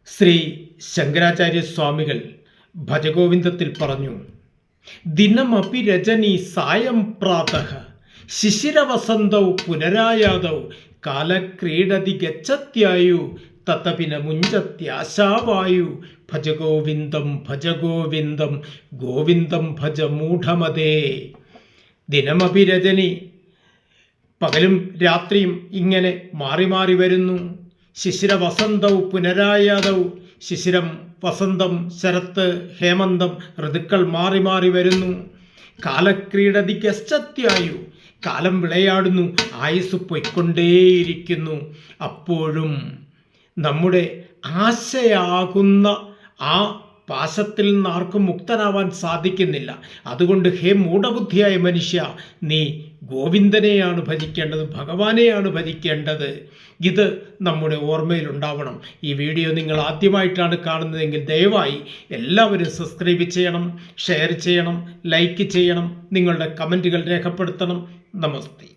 ശ്രീ ശങ്കരാചാര്യ സ്വാമികൾ ഭജഗോവിന്ദത്തിൽ പറഞ്ഞു, ദിനമപി രജനി സായം പ്രാതഃ ശിശിരവസന്തൗ പുനരായാതൗ കാലക്രീഡതി ഗച്ഛത്യായു തതപിന മുഞ്ചത്യാശാവായു ഭജഗോവിന്ദം ഭജഗോവിന്ദം ഗോവിന്ദം ഭജ മൂഢമതേ. ദിനമപി രജനി, പകലും രാത്രിയും ഇങ്ങനെ മാറി മാറി വരുന്നു. ശിശിര വസന്തൗ പുനരായാതൗ, ശിശിരം, വസന്തം, ശരത്ത്, ഹേമന്തം, ഋതുക്കൾ മാറി മാറി വരുന്നു. കാലക്രീഡതി ഗച്ഛത്യായു, കാലം വിളയാടുന്നു, ആയുസ് പൊയ്ക്കൊണ്ടേയിരിക്കുന്നു. അപ്പോഴും നമ്മുടെ ആശയാകുന്ന ആ പാശത്തിൽ നിന്ന് ആർക്കും മുക്തനാവാൻ സാധിക്കുന്നില്ല. അതുകൊണ്ട് ഹേ മൂഢബുദ്ധിയായ മനുഷ്യ, നീ ഗോവിന്ദനെയാണ് ഭജിക്കേണ്ടത്, ഭഗവാനെയാണ് ഭജിക്കേണ്ടത്. ഇത് നമ്മുടെ ഓർമ്മയിലുണ്ടാവണം. ഈ വീഡിയോ നിങ്ങൾ ആദ്യമായിട്ടാണ് കാണുന്നതെങ്കിൽ ദയവായി എല്ലാവരും സബ്സ്ക്രൈബ് ചെയ്യണം, ഷെയർ ചെയ്യണം, ലൈക്ക് ചെയ്യണം, നിങ്ങളുടെ കമൻറ്റുകൾ രേഖപ്പെടുത്തണം. നമസ്തേ.